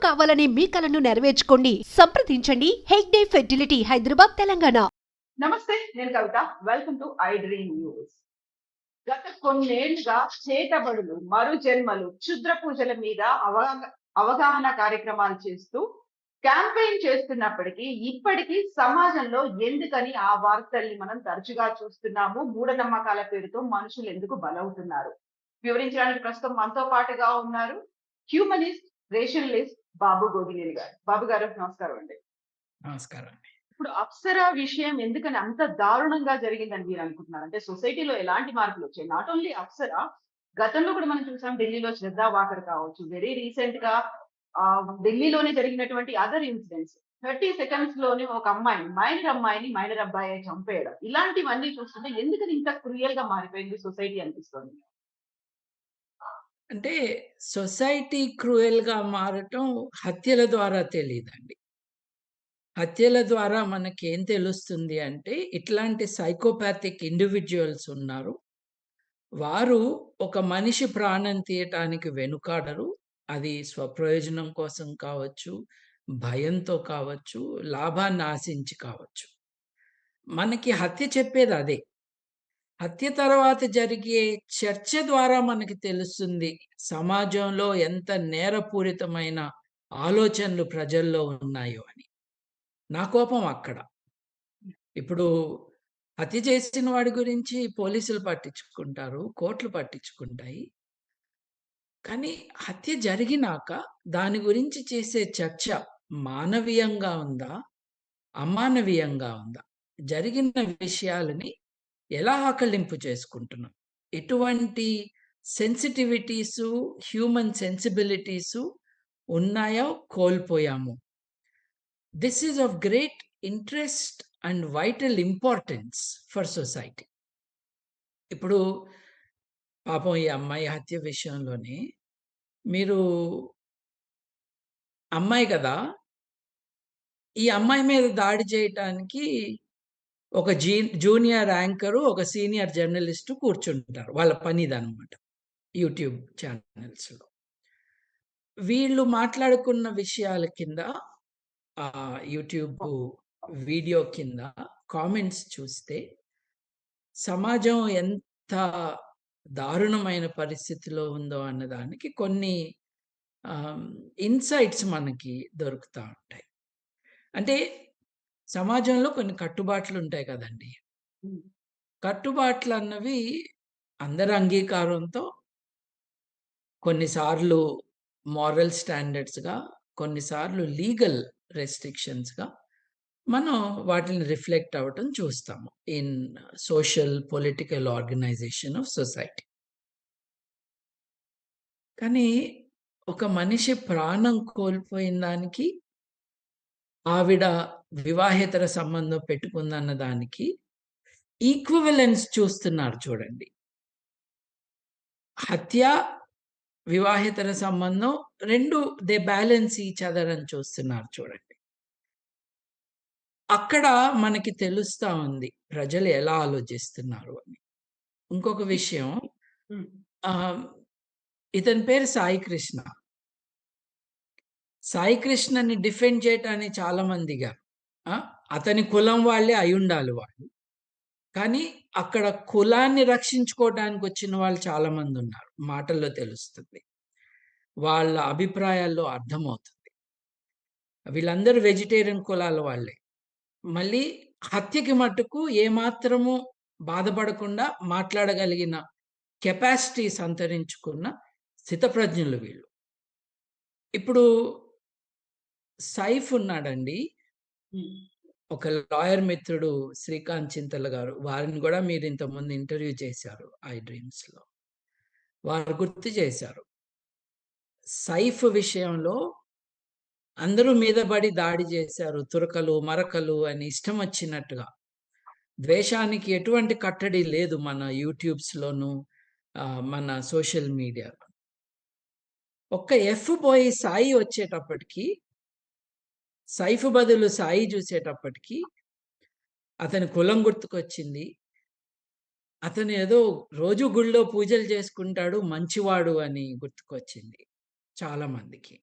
కావాలనే మీ కలను నెరవేర్చుకోండి. సంప్రదించండి హెగ్డే ఫెర్టిలిటీ, హైదరాబాద్, తెలంగాణ. నమస్తే, నేను Kavitha. Welcome to I Dream News. గత కొన్నేళ్లుగా చేతబడులు, మరు జన్మలు, క్షుద్ర పూజల మీద అవగాహన కార్యక్రమాలు చేస్తూ క్యాంపెయిన్ చేస్తున్నప్పటికీ ఇప్పటికీ సమాజంలో ఎందుకని ఆ వార్తల్ని మనం తరచుగా చూస్తున్నాము? మూఢనమ్మకాల పేరుతో మనుషులు ఎందుకు బలవుతున్నారు? వివరించడానికి ప్రస్తుతం మనతో పాటుగా ఉన్నారు హ్యూమనిస్ట్, రేషనలిస్ట్ బాబు గోగినేని గారు. బాబు గారు, నమస్కారం అండి. నమస్కారం అండి. ఇప్పుడు అప్సరా విషయం ఎందుకని అంత దారుణంగా జరిగిందని మీరు అనుకుంటున్నారు? అంటే సొసైటీలో ఎలాంటి మార్పులు వచ్చాయి? నాట్ ఓన్లీ అప్సరా, గతంలో కూడా మనం చూసాం. ఢిల్లీలో శ్రద్ధా వాకర్ కావచ్చు, వెరీ రీసెంట్ గా ఢిల్లీలోనే జరిగినటువంటి అదర్ ఇన్సిడెంట్స్. 30 seconds లోనే ఒక అమ్మాయిని మైనర్ అబ్బాయి చంపేయడం, ఇలాంటివన్నీ చూస్తుంటే ఎందుకని ఇంత క్రూయల్ గా మారిపోయింది సొసైటీ అనిపిస్తుంది? అంటే సొసైటీ క్రూయల్‌గా మారటం హత్యల ద్వారా తెలీదండి. హత్యల ద్వారా మనకేం తెలుస్తుంది అంటే, ఇట్లాంటి సైకోపాథిక్ ఇండివిడ్యుయల్స్ ఉన్నారు. వారు ఒక మనిషి ప్రాణం తీయటానికి వెనుకాడరు. అది స్వప్రయోజనం కోసం కావచ్చు, భయంతో కావచ్చు, లాభాన్ని ఆశించి కావచ్చు. మనకి హత్య చెప్పేదదే. హత్య తర్వాత జరిగే చర్చ ద్వారా మనకి తెలుస్తుంది సమాజంలో ఎంత నేరపూరితమైన ఆలోచనలు ప్రజల్లో ఉన్నాయో అని. నా కోపం అక్కడ. ఇప్పుడు హత్య చేసిన వాడి గురించి పోలీసులు పట్టించుకుంటారు, కోర్టులు పట్టించుకుంటాయి. కానీ హత్య జరిగినాక దాని గురించి చేసే చర్చ మానవీయంగా ఉందా? అమానవీయంగా ఉందా? జరిగిన విషయాలని ఎలా ఆకళింపు చేసుకుంటున్నాం? ఎటువంటి సెన్సిటివిటీసు, హ్యూమన్ సెన్సిబిలిటీసు ఉన్నాయో కోల్పోయాము. This is of great interest and vital importance for society. ఇప్పుడు పాపం ఈ అమ్మాయి హత్య విషయంలోనే మీరు అమ్మాయి కదా! ఈ అమ్మాయి మీద దాడి చేయటానికి ఒక జూనియర్ యాంకరు, ఒక సీనియర్ జర్నలిస్టు కూర్చుంటారు. వాళ్ళ పని ఇదనమాట. యూట్యూబ్ ఛానల్స్‌లో. వీళ్ళు మాట్లాడుకున్న విషయాల కింద యూట్యూబ్ వీడియో కింద కామెంట్స్ చూస్తే సమాజం ఎంత దారుణమైన పరిస్థితిలో ఉందో అన్నదానికి కొన్ని ఇన్‌సైట్స్ మనకి దొరుకుతా ఉంటాయి. అంటే సమాజంలో కొన్ని కట్టుబాట్లుంటాయి కదండీ! కట్టుబాట్లన్నవి అందరి అంగీకారంతో కొన్నిసార్లు మోరల్ స్టాండర్డ్స్‌గా, కొన్నిసార్లు లీగల్ రెస్ట్రిక్షన్స్‌గా మనం వాటిని రిఫ్లెక్ట్ అవ్వటం చూస్తాము in social, political organisation of society. కానీ ఒక మనిషి ప్రాణం కోల్పోయిన దానికి, ఆవిడ వివాహేతర సంబంధం పెట్టుకుందన్న దానికి ఈక్వివలెన్స్ చూస్తున్నారు చూడండి. హత్య, వివాహేతర సంబంధం 2 దే బ్యాలెన్స్ ఈచ్ అదర్ అని చూస్తున్నారు చూడండి. అక్కడ మనకి తెలుస్తా ఉంది ప్రజలు ఎలా ఆలోచిస్తున్నారు అని. ఇంకొక విషయం, ఆహ్, ఇతని పేరు సాయి కృష్ణ. సాయి కృష్ణని డిఫెండ్ చేయటానికి చాలా మందిగారు. అతని కులం వాళ్ళే అయ్యుండాలి వాళ్ళు. కానీ అక్కడ కులాన్ని రక్షించుకోవటానికి వచ్చిన వాళ్ళు చాలా మందున్నారు. మాటల్లో తెలుస్తుంది. వాళ్ళ అభిప్రాయాల్లో అర్థమవుతుంది. వీళ్ళందరూ వెజిటేరియన్ కులాల వాళ్ళే. మళ్ళీ హత్యకి మట్టుకు ఏమాత్రము బాధపడకుండా మాట్లాడగలిగిన కెపాసిటీ సంతరించుకున్న స్థితప్రజ్ఞులు వీళ్ళు. ఇప్పుడు సైఫ్ ఉన్నాడండి. ఒక లాయర్ మిత్రుడు శ్రీకాంత్ చింతల గారు. వారిని గూడా మీరు ఇంతకుముందు ఇంటర్వ్యూ చేశారు ఐ డ్రీమ్స్‌లో. వారు గుర్తు చేశారు. సైఫ్ విషయంలో అందరూ మీద పడి దాడి చేశారు. తురకలు, మరకలు అని ఇష్టం వచ్చినట్టుగా. ద్వేషానికి ఎటువంటి కట్టడి లేదు మన యూట్యూబ్స్‌లోను, మన సోషల్ మీడియాలో. ఒక్క ఎఫ్ పోయి సాయి వచ్చేటప్పటికి, సైఫ్ బదులు సాయి చూసేటప్పటికి అతని కులం గుర్తుకొచ్చింది. అతను ఏదో రోజు గుడిలో పూజలు చేసుకుంటాడు, మంచివాడు అని గుర్తుకొచ్చింది చాలా మందికి.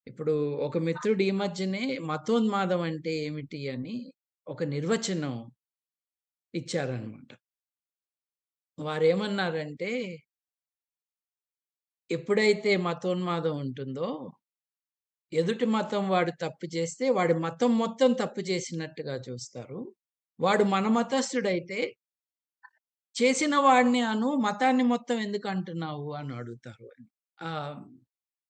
ఇప్పుడు ఒక మిత్రుడు ఈ మధ్యనే మతోన్మాదం అంటే ఏమిటి అని ఒక నిర్వచనం ఇచ్చారనమాట. వారేమన్నారంటే, ఎప్పుడైతే మతోన్మాదం ఉంటుందో, ఎదుటి మతం వాడు తప్పు చేస్తే, వాడి మతం మొత్తం తప్పు చేసినట్టుగా చూస్తారు. వాడు మన మతస్థుడైతే, చేసిన వాడిని మతాన్ని మొత్తం ఎందుకు అంటున్నావు అని అడుగుతారు అని. ఆహ్,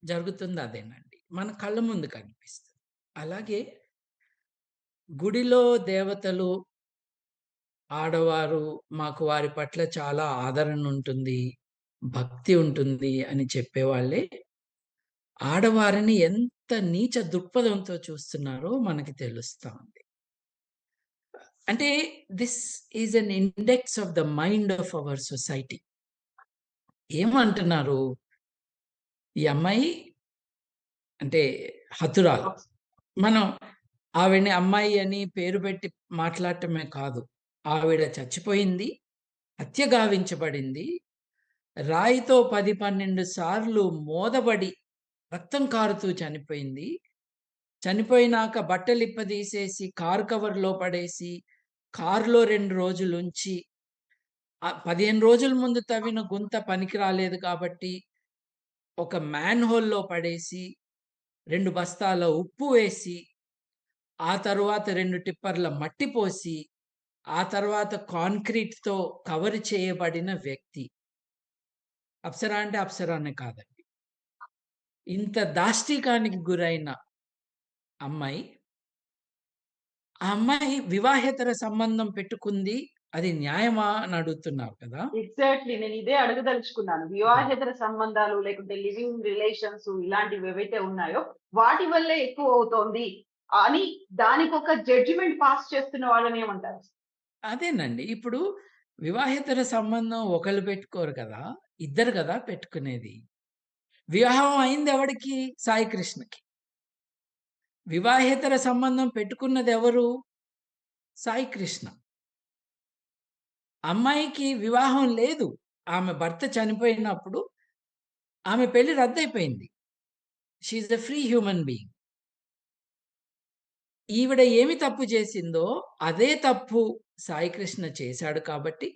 జరుగుతుంది అదేనండి. మన కళ్ళ ముందు కనిపిస్తుంది. అలాగే గుడిలో దేవతలు, ఆడవారు మాకు వారి పట్ల చాలా ఆదరణ ఉంటుంది, భక్తి ఉంటుంది అని చెప్పేవాళ్ళే, ఆడవారిని ఎంత నీచ దృక్పథంతో చూస్తున్నారో మనకి తెలుస్తా ఉంది. అంటే this is an index of the mind of our society. ఏమంటున్నారు? ఈ అమ్మాయి అంటే హతురాలు. మనం ఆవిడని అమ్మాయి అని పేరు పెట్టి మాట్లాడటమే కాదు. ఆవిడ చచ్చిపోయింది. హత్య గావించబడింది. రాయితో 10, 12 సార్లు మోదబడి రక్తం కారుతూ చనిపోయింది. చనిపోయినాక బట్టలిప్పదీసేసి కారు కవర్‌లో పడేసి, కారులో 2 రోజులుంచి, 15 రోజుల ముందు తవ్విన గుంత పనికి రాలేదు కాబట్టి, ఒక మ్యాన్ హోల్‌లో పడేసి, 2 బస్తాల ఉప్పు వేసి, ఆ తరువాత 2 టిప్పర్ల మట్టి పోసి, ఆ తర్వాత కాంక్రీట్‌తో కవర్ చేయబడిన వ్యక్తి. అప్సరా అంటే అప్సరానే కాదండి. ఇంత దాష్టీకానికి గురైన అమ్మాయి, ఆ అమ్మాయి వివాహేతర సంబంధం పెట్టుకుంది. అది న్యాయమా అని అడుగుతున్నారు కదా! ఎగ్జాక్ట్‌లీ. నేను ఇదే అడగదలుచుకున్నాను. వివాహేతర సంబంధాలు లేకుంటే లివింగ్ రిలేషన్స్ ఇలాంటివి ఏవైతే ఉన్నాయో, వాటి వల్లే ఎక్కువవుతోంది అని దానికొక జడ్జిమెంట్ పాస్ చేస్తున్న వాళ్ళని ఏమంటారు? అదేనండి. ఇప్పుడు వివాహేతర సంబంధం ఒకళ్ళు పెట్టుకోరు కదా! ఇద్దరు కదా పెట్టుకునేది. వివాహం అయింది ఎవడికి? సాయి కృష్ణకి. వివాహేతర సంబంధం పెట్టుకున్నదెవరు? సాయి కృష్ణ. అమ్మాయికి వివాహం లేదు. ఆమె భర్త చనిపోయినప్పుడు ఆమె పెళ్లి రద్దయిపోయింది. She is a free human being. ఈవిడ ఏమి తప్పు చేసిందో అదే తప్పు సాయి కృష్ణ చేశాడు కాబట్టి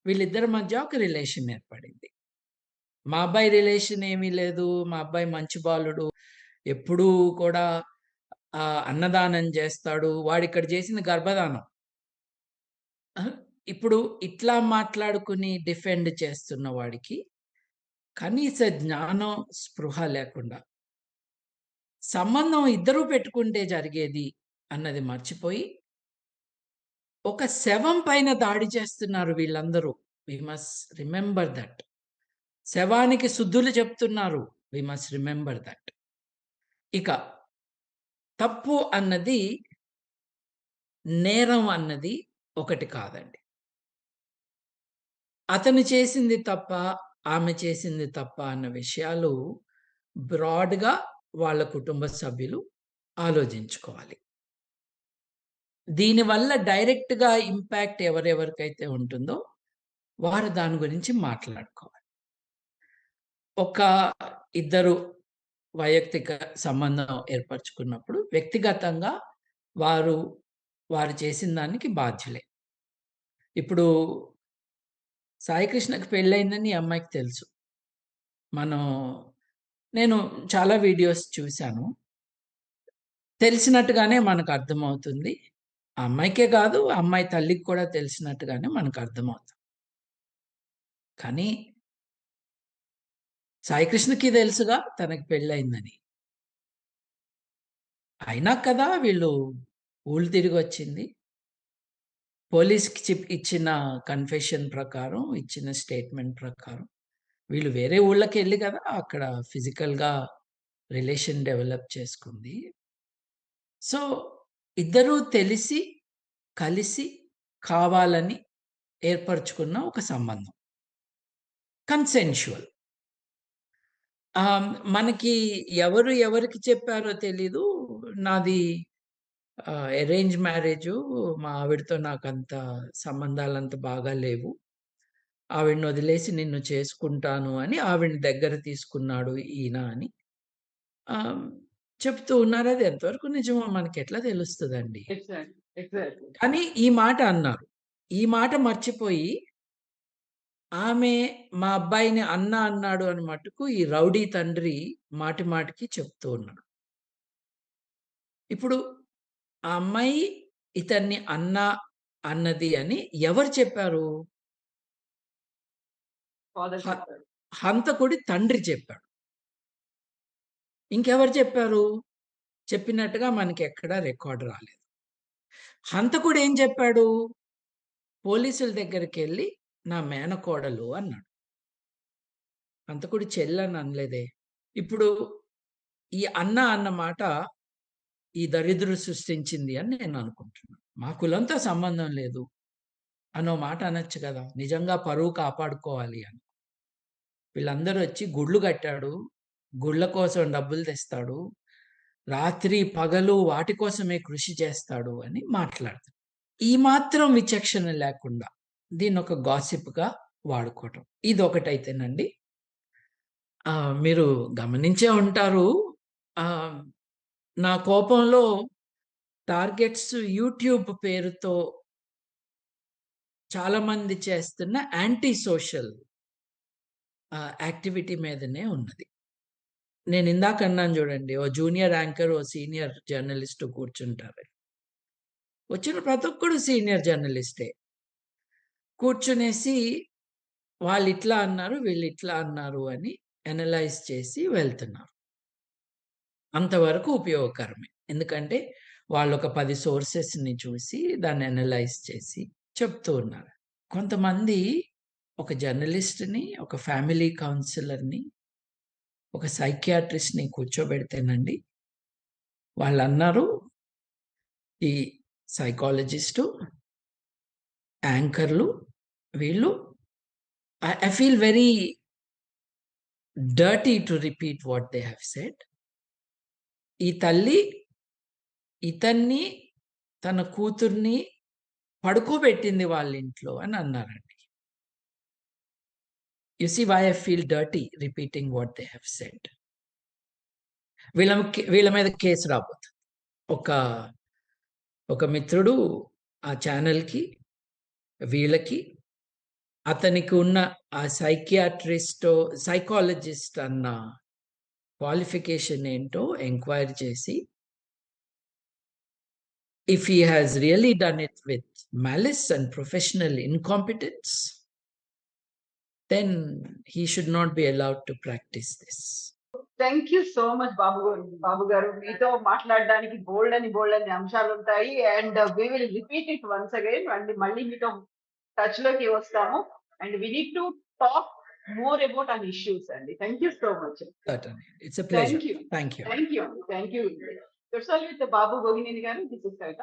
వీళ్ళిద్దరి మధ్య ఒక రిలేషన్ ఏర్పడింది. మా అబ్బాయి రిలేషన్ ఏమీ లేదు. మా అబ్బాయి మంచి బాలుడు. ఎప్పుడూ కూడా అన్నదానం చేస్తాడు. వాడిక్కడ చేసింది గర్భదానం. ఆ! ఇప్పుడు ఇట్లా మాట్లాడుకుని డిఫెండ్ చేస్తున్న వాడికి కనీస జ్ఞానం, స్పృహ లేకుండా సంబంధం ఇద్దరూ పెట్టుకుంటే జరిగేది అన్నది మర్చిపోయి, ఒక శవం పైన దాడి చేస్తున్నారు వీళ్ళందరూ. We must remember that. శవానికి శుద్ధులు చెప్తున్నారు. We must remember that. ఇక తప్పు అన్నది, నేరం అన్నది ఒకటి కాదండి. అతను చేసింది తప్పా? ఆమె చేసింది తప్పా? అన్న విషయాలు బ్రాడ్‌గా వాళ్ళ కుటుంబ సభ్యులు ఆలోచించుకోవాలి. దీనివల్ల డైరెక్ట్‌గా ఇంపాక్ట్ ఎవరెవరికైతే ఉంటుందో, వారు దాని గురించి మాట్లాడుకోవాలి. ఒక ఇద్దరు వైయక్తిక సంబంధం ఏర్పరచుకున్నప్పుడు వ్యక్తిగతంగా వారు, వారు చేసిన దానికి బాధ్యులే. ఇప్పుడు సాయి కృష్ణకి పెళ్లయిందని ఈ అమ్మాయికి తెలుసు. మనం నేను చాలా వీడియోస్ చూసాను. తెలిసినట్టుగానే మనకర్థమవుతుంది. ఆ అమ్మాయికే కాదు, ఆ అమ్మాయి తల్లికి కూడా తెలిసినట్టుగానే మనకర్థమవుతుంది. కానీ సాయి కృష్ణకి తెలుసుగా తనకి పెళ్లయిందని. అయినా కదా వీళ్ళు ఊళ్ళు తిరిగొచ్చింది. పోలీస్‌కి ఇచ్చిన కన్ఫెషన్ ప్రకారం, ఇచ్చిన స్టేట్‌మెంట్ ప్రకారం వీళ్ళు వేరే ఊళ్ళకెళ్ళి కదా అక్కడ ఫిజికల్‌గా రిలేషన్ డెవలప్ చేసుకుంది. సో, ఇద్దరూ తెలిసి, కలిసి, కావాలని ఏర్పరచుకున్న ఒక సంబంధం. కన్సెన్షువల్. మనకి ఎవరు ఎవరికి చెప్పారో తెలీదు. నాది అరేంజ్ మ్యారేజు. మా ఆవిడతో నాకంత సంబంధాలంత బాగా లేవు. ఆవిడనొదిలేసి నిన్ను చేసుకుంటాను అని ఆవిడని దగ్గర తీసుకున్నాడు ఈయన అని ఆహ్, చెప్తూ ఉన్నారు. అది ఎంతవరకు నిజమో మనకెట్లా తెలుస్తదండి? ఎగ్జాక్ట్‌లీ. ఎగ్జాక్ట్‌లీ. కానీ ఈ మాట అన్నారు. ఈ మాట మర్చిపోయి ఆమె మా అబ్బాయిని అన్న అన్నాడు అని మట్టుకు ఈ రౌడీ తండ్రి మాటి మాటికి చెప్తూ ఉన్నాడు. ఇప్పుడు ఆ అమ్మాయి ఇతన్ని అన్న అన్నది అని ఎవరు చెప్పారు? ఫాదర్ హ చెప్పారు. హంతకుడి తండ్రి చెప్పాడు. ఇంకెవరు చెప్పారు? చెప్పినట్టుగా మనకెక్కడ రికార్డ్ రాలేదు. హంతకుడు ఏం చెప్పాడు? పోలీసుల దగ్గరికెళ్ళి నా మేనకోడలు అన్నాడు. హంతకుడి చెల్లని అనలేదే. ఇప్పుడు ఈ అన్న అన్న మాట ఈ దరిద్రుడు సృష్టించింది అని నేను అనుకుంటున్నాను. మా కులంతో సంబంధం లేదు అనో మాట అనొచ్చు కదా! నిజంగా పరువు కాపాడుకోవాలి అని. వీళ్ళందరూ వచ్చి గుళ్ళు కట్టాడు. గుళ్ళ కోసం డబ్బులు తెస్తాడు. రాత్రి పగలు వాటి కోసమే కృషి చేస్తాడు అని మాట్లాడతారు. ఈ మాత్రం విచక్షణ లేకుండా దీన్నొక గాసిప్‌గా వాడుకోవటం. ఇదొకటైతేనండి. మీరు గమనించే ఉంటారు. ఆహ్, నా కోపంలో టార్గెట్స్ యూట్యూబ్ పేరుతో చాలామంది చేస్తున్న యాంటీ సోషల్ యాక్టివిటీ మీదనే ఉన్నది. నేనిందాక అన్నాను చూడండి. ఓ జూనియర్ యాంకర్, ఓ సీనియర్ జర్నలిస్ట్ కూర్చుంటారు. వచ్చిన ప్రతి ఒక్కడు సీనియర్ జర్నలిస్టే. కూర్చునేసి వాళ్ళిట్లా అన్నారు, వీళ్ళిట్లా అన్నారు అని అనలైజ్ చేసి వెళ్తున్నారు. అంతవరకు ఉపయోగకరమే. ఎందుకంటే వాళ్ళొక 10 సోర్సెస్‌ని చూసి దాన్ని అనలైజ్ చేసి చెప్తూ ఉన్నారు. కొంతమంది ఒక జర్నలిస్ట్‌ని, ఒక ఫ్యామిలీ కౌన్సిలర్‌ని, ఒక సైకియాట్రిస్ట్‌ని కూర్చోబెడితేనండి వాళ్ళన్నారు, ఈ సైకాలజిస్టు, యాంకర్‌లు వీళ్ళు I feel very dirty to repeat what they have said. ఈ తల్లి ఇతన్ని, తన కూతుర్ని పడుకోబెట్టింది వాళ్ళింట్లో అని అన్నారండి. You see why I feel dirty repeating what they have said. వీళ్ళ మీద కేసు రాబోతుంది. ఒక ఒక మిత్రుడు ఆ ఛానెల్‌కి, వీళ్ళకి అతనికి ఉన్న ఆ సైకియాట్రిస్టో, సైకాలజిస్ట్ అన్న క్వాలిఫికేషన్ ఏంటో ఎంక్వైరీ చేసి if he has really done it with malice and professional incompetence, then he should not be allowed to practice this. Thank you so much Babu గారు. మీతో మాట్లాడడానికి బోల్డని అంశాలుంటాయి. And we will repeat it once again. And మళ్ళీ మీతో touch లోకి వస్తాము. And we need to talk more about on issues అండి. Thank you so much. Certainly. It's a pleasure. Thank you. Thank you. Thank you. Thank you. That's all with Babu Gogineni గారు. This is Kavitha.